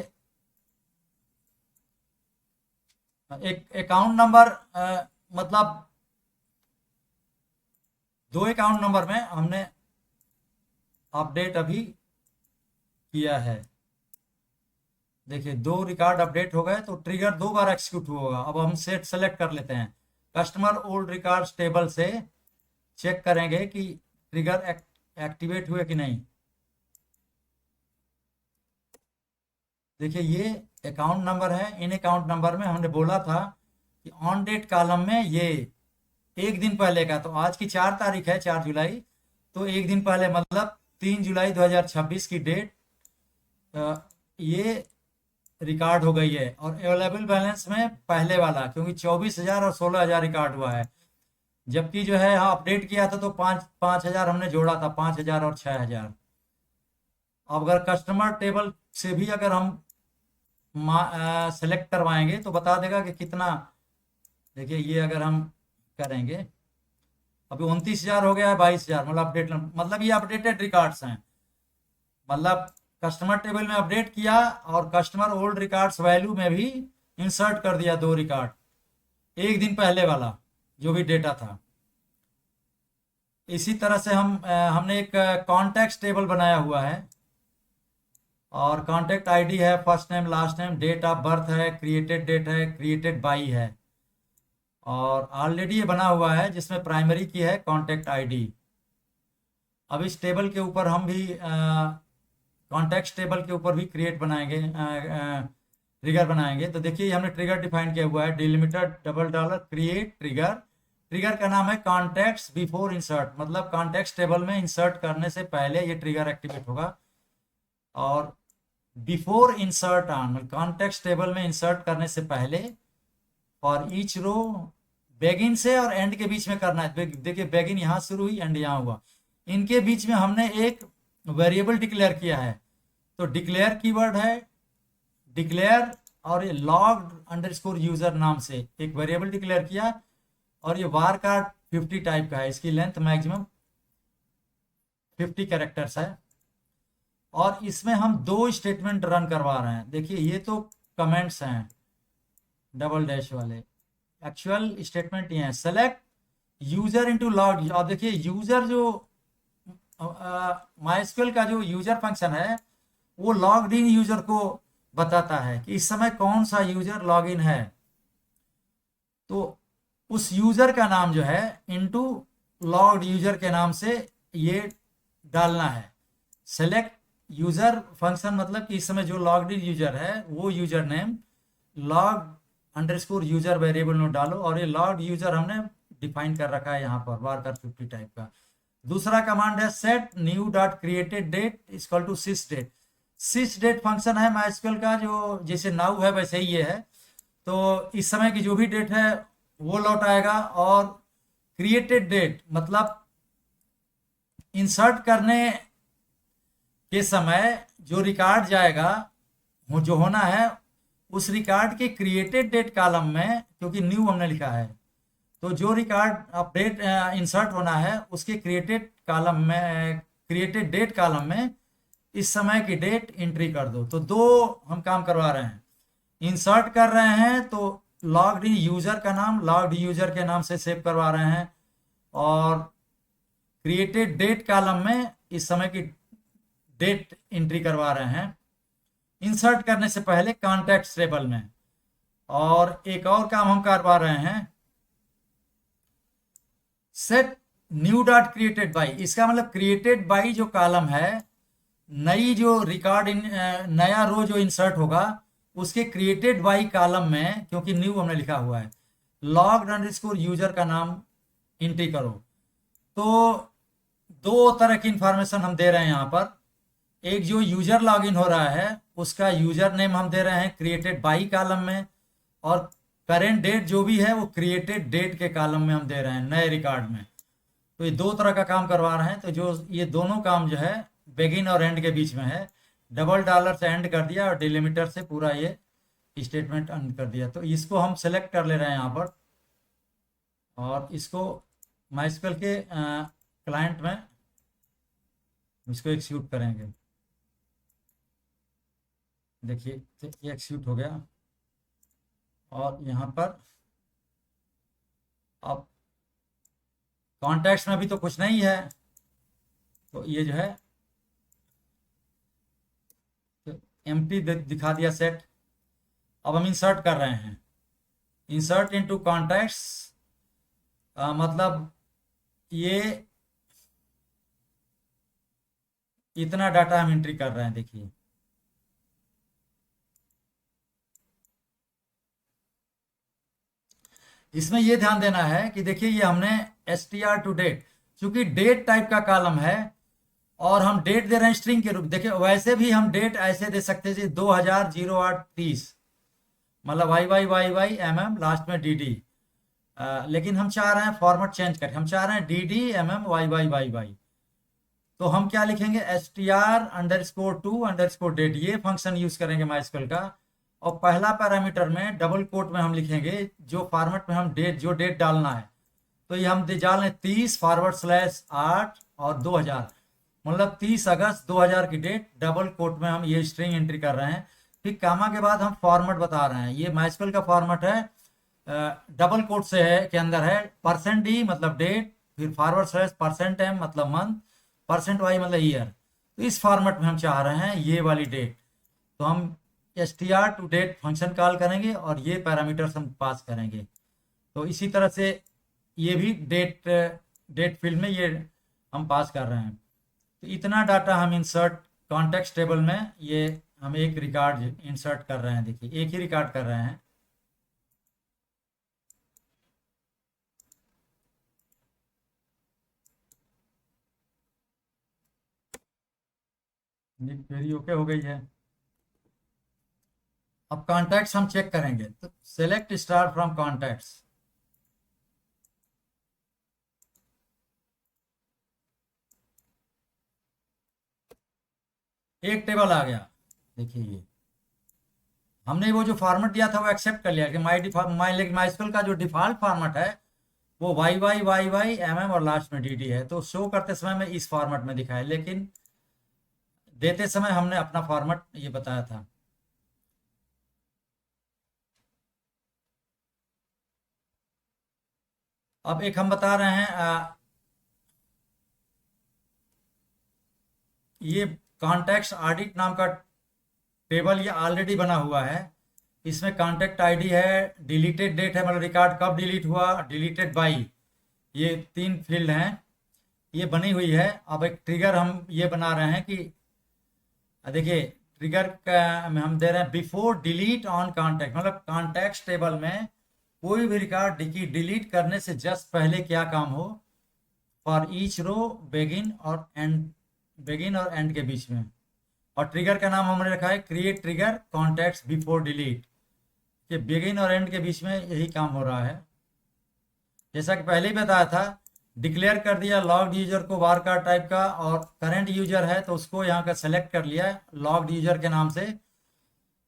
एक अकाउंट नंबर मतलब 2 अकाउंट नंबर में हमने अपडेट अभी किया है। देखिए 2 रिकॉर्ड अपडेट हो गए तो ट्रिगर 2 बार एक्सिक्यूट होगा। अब हम सेलेक्ट कर लेते हैं, कस्टमर ओल्ड रिकॉर्ड्स टेबल से चेक करेंगे कि ट्रिगर एक्टिवेट हुए कि नहीं। देखिए ये अकाउंट नंबर है, इन अकाउंट नंबर में हमने बोला था कि ऑन डेट कॉलम में ये एक दिन पहले का, तो आज की 4 तारीख है 4 जुलाई, तो एक दिन पहले मतलब 3 जुलाई 2026 की डेट ये रिकॉर्ड हो गई है। और अवेलेबल बैलेंस में पहले वाला, क्योंकि 24,000 और 16,000 रिकॉर्ड हुआ है, जबकि जो है हाँ अपडेट किया था तो 5,000 हमने जोड़ा था, 5,000 और 6,000। अब अगर कस्टमर टेबल से भी अगर हम सेलेक्ट करवाएंगे तो बता देगा कि कितना। देखिए ये अगर हम करेंगे अभी 29,000 हो गया है, 22,000 मतलब अपडेट, मतलब ये अपडेटेड रिकॉर्ड्स हैं। मतलब कस्टमर टेबल में अपडेट किया और कस्टमर ओल्ड रिकॉर्ड्स वैल्यू में भी इंसर्ट कर दिया 2 रिकॉर्ड, एक दिन पहले वाला जो भी डेटा था। इसी तरह से हमने एक कॉन्टैक्ट टेबल बनाया हुआ है, और कॉन्टैक्ट आईडी है, first name last name, date of birth है, क्रिएटेड डेट है, क्रिएटेड बाई है, और ऑलरेडी ये बना हुआ है जिसमें प्राइमरी की है कॉन्टैक्ट आईडी। अब इस टेबल के ऊपर हम भी कॉन्टैक्ट टेबल के ऊपर भी क्रिएट बनाएंगे, ट्रिगर बनाएंगे। तो देखिए हमने ट्रिगर डिफाइन किया हुआ है, डिलिमिटेड $, क्रिएट ट्रिगर। ट्रिगर का नाम है कॉन्टैक्ट्स बिफोर इंसर्ट, मतलब कॉन्टैक्ट टेबल में इंसर्ट करने से पहले ये ट्रिगर एक्टिवेट होगा। और before insert on, contact table में इंसर्ट करने से पहले और ईच रो बेगिन से और एंड के बीच में करना है। देखिए बेगिन यहाँ शुरू हुई, एंड यहाँ हुआ, इनके बीच में हमने एक वेरिएबल डिक्लेयर किया है। तो डिक्लेयर कीवर्ड है, डिक्लेयर, और ये लॉग्ड अंडरस्कोर यूजर नाम से एक वेरिएबल डिक्लेयर किया, और ये वार का 50 टाइप का है, इसकी लेंथ मैक्सिमम 50 कैरेक्टर्स है। और इसमें हम 2 स्टेटमेंट रन करवा रहे हैं। देखिए ये तो कमेंट्स हैं डबल डैश वाले, एक्चुअल स्टेटमेंट ये है, सेलेक्ट यूजर इनटू लॉग। अब देखिए यूजर जो माइस्क्वेल का जो यूजर फंक्शन है वो लॉग्ड इन यूजर को बताता है कि इस समय कौन सा यूजर लॉग इन है। तो उस यूजर का नाम जो है इनटू लॉग्ड यूजर के नाम से ये डालना है। सेलेक्ट यूजर फंक्शन मतलब कि इस समय जो लॉग्ड इन यूजर है वो user name log underscore user variable में डालो, और ये लॉग्ड यूजर हमने डिफाइन कर रखा है यहाँ पर वार्कर 50 टाइप का। दूसरा कमांड है set new dot created date equal to sys date. Sys date function है माइस्क्वेल का, जो जैसे नाउ है वैसे ही ये है। तो इस समय की जो भी डेट है वो लौट आएगा, और क्रिएटेड डेट मतलब इंसर्ट करने के समय जो रिकॉर्ड जाएगा जो होना है उस रिकॉर्ड के क्रिएटेड डेट कॉलम में, क्योंकि न्यू हमने लिखा है तो जो रिकॉर्ड अपडेट इंसर्ट होना है उसके क्रिएटेड कॉलम में, क्रिएटेड डेट कॉलम में इस समय की डेट एंट्री कर दो। तो दो हम काम करवा रहे हैं, इंसर्ट कर रहे हैं तो लॉग्ड इन यूजर का नाम लॉग्ड यूजर के नाम से सेव करवा रहे हैं, और क्रिएटेड डेट कॉलम में इस समय की डेट एंट्री करवा रहे हैं इंसर्ट करने से पहले कॉन्टैक्ट्स टेबल में। और एक और काम हम करवा रहे हैं set new dot created by. इसका मतलब क्रिएटेड बाई जो कॉलम है, नई जो रिकॉर्ड नया रो जो इंसर्ट होगा उसके क्रिएटेड बाई कॉलम में, क्योंकि न्यू हमने लिखा हुआ है, लॉग्ड अंडरस्कोर यूजर का नाम एंट्री करो। तो दो तरह की इंफॉर्मेशन हम दे रहे हैं यहाँ पर। एक जो यूजर लॉगिन हो रहा है उसका यूजर नेम हम दे रहे हैं क्रिएटेड बाई कॉलम में, और करेंट डेट जो भी है वो क्रिएटेड डेट के कॉलम में हम दे रहे हैं नए रिकॉर्ड में। तो ये दो तरह का काम करवा रहे हैं। तो जो ये दोनों काम जो है बिगिन और एंड के बीच में है, डबल डॉलर से एंड कर दिया और डिलिमिटर से पूरा ये स्टेटमेंट एंड कर दिया। तो इसको हम सेलेक्ट कर ले रहे हैं यहाँ पर, और इसको माइस्क्वेल के क्लाइंट में इसको एक्सिक्यूट करेंगे। देखिए ये एक्सिक्यूट हो गया, और यहाँ पर अब कॉन्टैक्ट्स में भी तो कुछ नहीं है, तो ये जो है एम्प्टी दिखा दिया सेट। अब हम इंसर्ट कर रहे हैं, इंसर्ट इनटू कॉन्टैक्ट्स मतलब ये इतना डाटा हम एंट्री कर रहे हैं। देखिए इसमें ये ध्यान देना है कि देखिए ये हमने str टू डेट, चूंकि डेट टाइप का कॉलम है और हम डेट दे रहे हैं स्ट्रिंग के रूप। देखिए वैसे भी हम डेट ऐसे दे सकते हैं 2000-08-30, मतलब YYYYMM लास्ट में DD, लेकिन हम चाह रहे हैं फॉर्मेट चेंज करें, हम चाह रहे हैं DDMMYYYY। तो हम क्या लिखेंगे str_to_date, ये फंक्शन यूज करेंगे माइस्क्वेल का। और पहला पैरामीटर में डबल कोट में हम लिखेंगे जो फॉर्मेट में हम डेट डालना है। तो ये हम डाल रहे 30/8 और 2000, मतलब 30 अगस्त 2000 की डेट डबल कोट में हम ये स्ट्रिंग एंट्री कर रहे हैं। फिर कामा के बाद हम फॉर्मेट बता रहे हैं, ये माइस्क्वेल का फॉर्मेट है, डबल कोट से है के अंदर है %d मतलब डेट, फिर %m मतलब मंथ, %y मतलब ईयर। तो इस फॉर्मेट में हम चाह रहे हैं ये वाली डेट। तो हम str to date function call करेंगे और ये पैरामीटर्स हम पास करेंगे। तो इसी तरह से ये भी डेट फील्ड में ये हम पास कर रहे हैं। तो इतना डाटा हम इंसर्ट कॉन्टेक्स्ट टेबल में, ये हम एक रिकॉर्ड इंसर्ट कर रहे हैं। देखिए एक ही रिकॉर्ड कर रहे हैं। ये क्वेरी ओके हो गई है। अब कॉन्टैक्ट्स हम चेक करेंगे, तो सेलेक्ट स्टार फ्रॉम कॉन्टैक्ट्स। एक टेबल आ गया। देखिए ये हमने वो जो फॉर्मेट दिया था वो एक्सेप्ट कर लिया कि माइस्क्वेल का जो डिफॉल्ट फॉर्मेट है वो YYYYMM और लास्ट में DD है। तो शो करते समय में इस फॉर्मेट में दिखाए, लेकिन देते समय हमने अपना फॉर्मेट ये बताया था। अब एक हम बता रहे हैं ये कॉन्टैक्ट्स ऑडिट नाम का टेबल ये ऑलरेडी बना हुआ है। इसमें कॉन्टैक्ट आईडी है, डिलीटेड डेट है मतलब रिकॉर्ड कब डिलीट हुआ, डिलीटेड बाई, ये 3 फील्ड हैं, ये बनी हुई है। अब एक ट्रिगर हम ये बना रहे हैं कि देखिए ट्रिगर का में हम दे रहे हैं बिफोर डिलीट ऑन कॉन्टेक्ट, मतलब कॉन्टेक्ट टेबल में कोई भी रिकॉर्ड की डिलीट करने से जस्ट पहले क्या काम हो, फॉर ईच रो बेगिन और एंड, बेगिन और एंड के बीच में। और ट्रिगर का नाम हमने रखा है create trigger contacts before delete, कि बिगिन और एंड के बीच में यही काम हो रहा है। जैसा कि पहले ही बताया था, डिक्लेयर कर दिया लॉग्ड यूजर को वारकार टाइप का, और करंट यूजर है तो उसको यहाँ का सेलेक्ट कर लिया लॉग्ड यूजर के नाम से।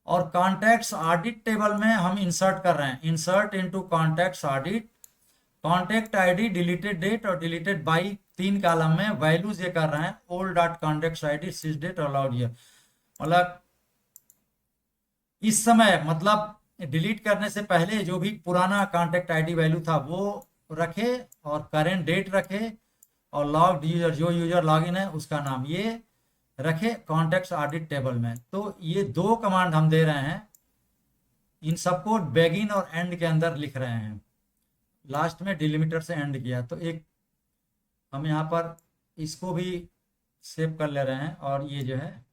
और कॉन्टैक्ट्स ऑडिट टेबल में हम इंसर्ट कर रहे हैं, insert into contacts audit, contact ID, deleted date और डिलीटेड बाई, 3 कॉलम में वैल्यूज ये कर रहे हैं, old dot contacts ID, sys date और लॉग्ड ईयर। मतलब इस समय, मतलब डिलीट करने से पहले जो भी पुराना कॉन्टैक्ट आईडी वैल्यू था वो रखे, और करेंट डेट रखे, और लॉग्ड यूजर जो यूजर लॉगिन है उसका नाम ये रखे कॉन्टैक्ट्स ऑडिट टेबल में। तो ये 2 कमांड हम दे रहे हैं, इन सबको बेगिन और एंड के अंदर लिख रहे हैं, लास्ट में डिलिमीटर से एंड किया। तो एक हम यहाँ पर इसको भी सेव कर ले रहे हैं, और ये जो है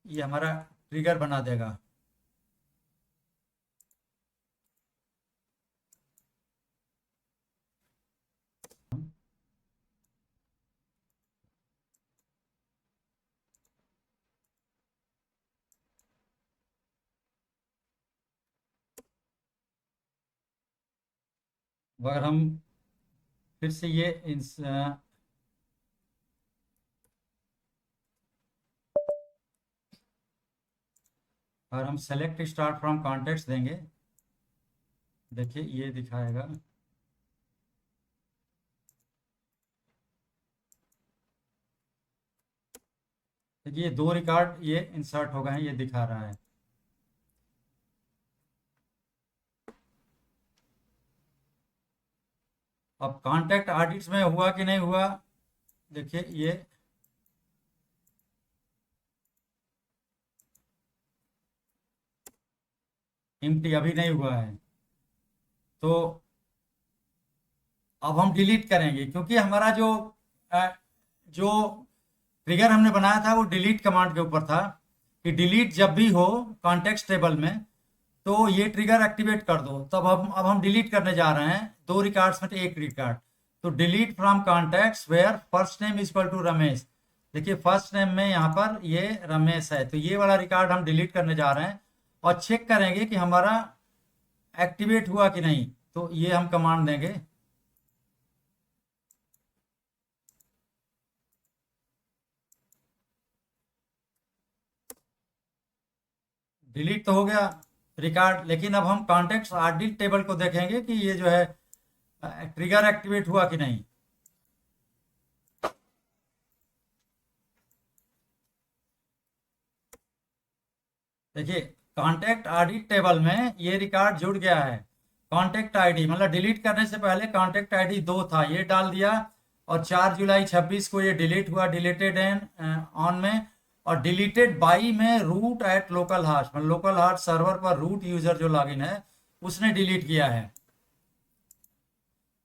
ये हमारा ट्रिगर बना देगा। अगर हम फिर से ये और हम सेलेक्ट स्टार्ट फ्रॉम कॉन्टेक्ट्स देंगे, देखिए ये दिखाएगा। देखिए 2 रिकॉर्ड ये इंसर्ट हो गए हैं, ये दिखा रहा है। अब कॉन्टैक्ट ऑडिट्स में हुआ कि नहीं हुआ, देखिए ये एम्प्टी अभी नहीं हुआ है। तो अब हम डिलीट करेंगे, क्योंकि हमारा जो ट्रिगर हमने बनाया था वो डिलीट कमांड के ऊपर था, कि डिलीट जब भी हो कॉन्टेक्स्ट टेबल में तो ये ट्रिगर एक्टिवेट कर दो। तब अब हम डिलीट करने जा रहे हैं 2 रिकॉर्ड्स में से एक रिकॉर्ड। तो delete from contacts where first name is equal to Ramesh, देखिए फर्स्ट नेम में यहाँ पर ये रमेश है, तो ये वाला रिकॉर्ड हम डिलीट करने जा रहे हैं, और चेक करेंगे कि हमारा एक्टिवेट हुआ कि नहीं। तो ये हम कमांड देंगे, डिलीट तो हो गया रिकॉर्ड, लेकिन अब हम कॉन्टेक्ट्स ऑडिट टेबल को देखेंगे कि ये जो है ट्रिगर एक्टिवेट हुआ कि नहीं। देखिए कॉन्टेक्ट ऑडिट टेबल में ये रिकॉर्ड जुड़ गया है, कॉन्टेक्ट आईडी, मतलब डिलीट करने से पहले कॉन्टेक्ट आईडी 2 था, ये डाल दिया, और 4 जुलाई 26 को ये डिलीट हुआ, डिलीटेड एंड ऑन में, और डिलीटेड बाई में रूट एट लोकल हार्ट, मतलब लोकल हार्ट सर्वर पर रूट यूजर जो लॉगिन है उसने डिलीट किया है।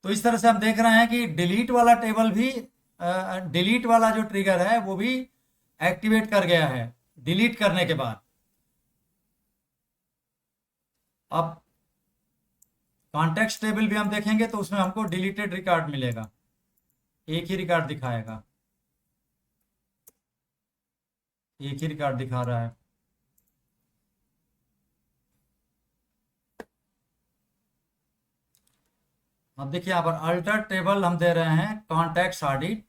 तो इस तरह से हम देख रहे हैं कि डिलीट वाला टेबल भी, डिलीट वाला जो ट्रिगर है वो भी एक्टिवेट कर गया है डिलीट करने के बाद। अब कॉन्टेक्स्ट टेबल भी हम देखेंगे तो उसमें हमको डिलीटेड रिकॉर्ड मिलेगा, एक ही रिकॉर्ड दिखाएगा, एक ही रिकॉर्ड दिखा रहा है। अब देखिए यहाँ पर अल्टर टेबल हम दे रहे हैं कॉन्टैक्ट्स ऑडिट,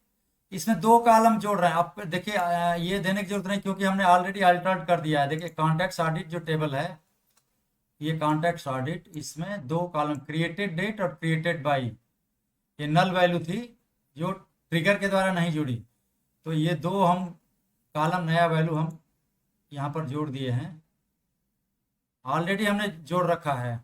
इसमें 2 कॉलम जोड़ रहे हैं। आप देखिए ये देने की जरूरत नहीं, क्योंकि हमने ऑलरेडी अल्टर्ड कर दिया है। देखिए कॉन्टैक्ट्स ऑडिट जो टेबल है, ये कॉन्टैक्ट्स ऑडिट, इसमें 2 कॉलम क्रिएटेड डेट और क्रिएटेड बाई, ये नल वैल्यू थी जो ट्रिगर के द्वारा नहीं जुड़ी, तो ये 2 हम कॉलम नया वैल्यू हम यहाँ पर जोड़ दिए हैं, ऑलरेडी हमने जोड़ रखा है।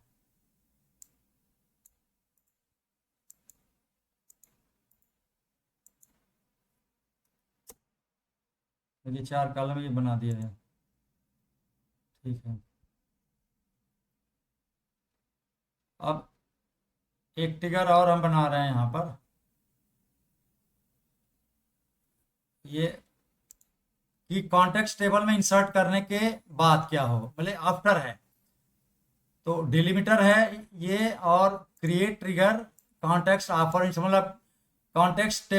ये 4 कॉलम ये बना दिए हैं, ठीक है। अब एक ट्रिगर और हम बना रहे हैं यहाँ पर, ये कि कॉन्टेक्स्ट टेबल में इंसर्ट करने के बाद क्या हो, मतलब आफ्टर है। तो डिलिमिटर है ये, और क्रिएट ट्रिगर कॉन्टेक्स्ट आफ्टर, मतलब कॉन्टेक्स्ट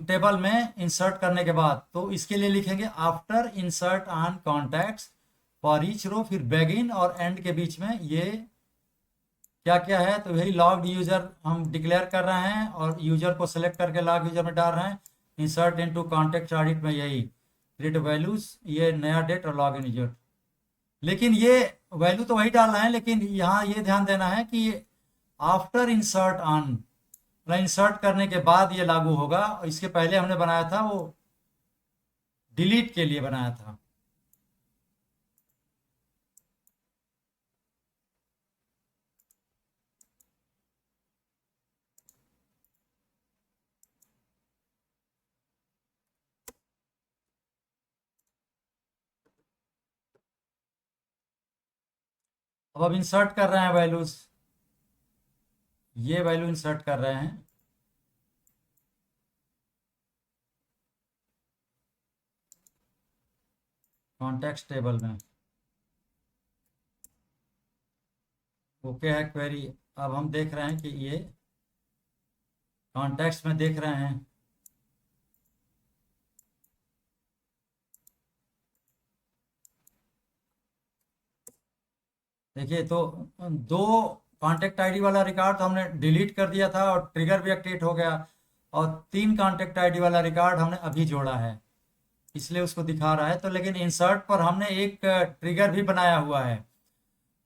टेबल में इंसर्ट करने के बाद, तो इसके लिए लिखेंगे after insert on contacts for each row, फिर बेगिन और एंड के बीच में ये क्या क्या है, तो यही लॉग्ड यूजर हम डिक्लेयर कर रहे हैं और यूजर को सेलेक्ट करके लॉग यूजर में डाल रहे हैं। इंसर्ट इनटू कॉन्टेक्स्ट ऑडिट में यही क्रिएट वैल्यूज, ये नया डेट और लॉग इन यूजर। लेकिन ये वैल्यू तो वही डालना है, लेकिन यहाँ ये ध्यान देना है कि आफ्टर इंसर्ट ऑन, मतलब इंसर्ट करने के बाद ये लागू होगा। इसके पहले हमने बनाया था वो डिलीट के लिए बनाया था। अब इंसर्ट कर रहे हैं वैल्यूज, ये वैल्यू इंसर्ट कर रहे हैं। कॉन्टेक्स्ट टेबल में ओके है क्वेरी। अब हम देख रहे हैं कि ये कॉन्टेक्स्ट में देख रहे हैं, देखिए तो दो कॉन्टेक्ट आईडी वाला रिकॉर्ड तो हमने डिलीट कर दिया था और ट्रिगर भी एक्टिवेट हो गया, और 3 कॉन्टेक्ट आईडी वाला रिकॉर्ड हमने अभी जोड़ा है, इसलिए उसको दिखा रहा है। तो लेकिन इंसर्ट पर हमने एक ट्रिगर भी बनाया हुआ है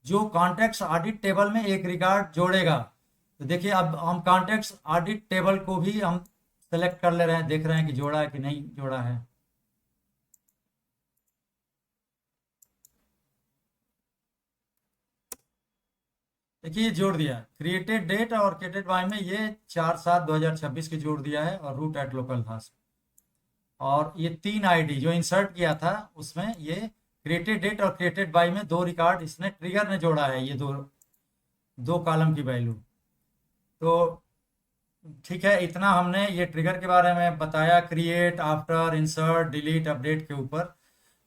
जो कॉन्टेक्ट्स ऑडिट टेबल में एक रिकॉर्ड जोड़ेगा। तो देखिए अब हम कॉन्टेक्ट्स ऑडिट टेबल को भी हम सेलेक्ट कर ले रहे हैं, देख रहे हैं कि जोड़ा है कि नहीं जोड़ा है। देखिए ये जोड़ दिया, क्रिएटेड डेट और क्रिएटेड बाय में ये 4/7/2026 की जोड़ दिया है, और रूट एट लोकल हास्ट, और ये 3 आईडी जो इंसर्ट किया था उसमें ये क्रिएटेड डेट और क्रिएटेड बाय में 2 रिकॉर्ड इसने ट्रिगर ने जोड़ा है, ये दो दो कॉलम की वैल्यू। तो ठीक है, इतना हमने ये ट्रिगर के बारे में बताया, create, after, insert, delete, update के ऊपर।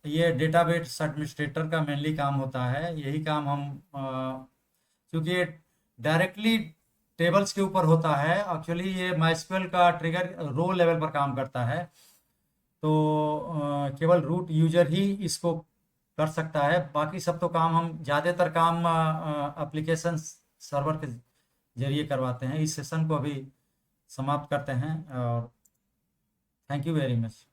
ये डेटाबेस एडमिनिस्ट्रेटर का मेनली काम होता है, यही काम हम क्योंकि ये डायरेक्टली टेबल्स के ऊपर होता है, एक्चुअली ये माइस्क्वेल का ट्रिगर रो लेवल पर काम करता है। तो केवल रूट यूजर ही इसको कर सकता है, बाकी सब तो काम हम ज़्यादातर काम एप्लीकेशन सर्वर के जरिए करवाते हैं। इस सेशन को अभी समाप्त करते हैं, और थैंक यू वेरी मच।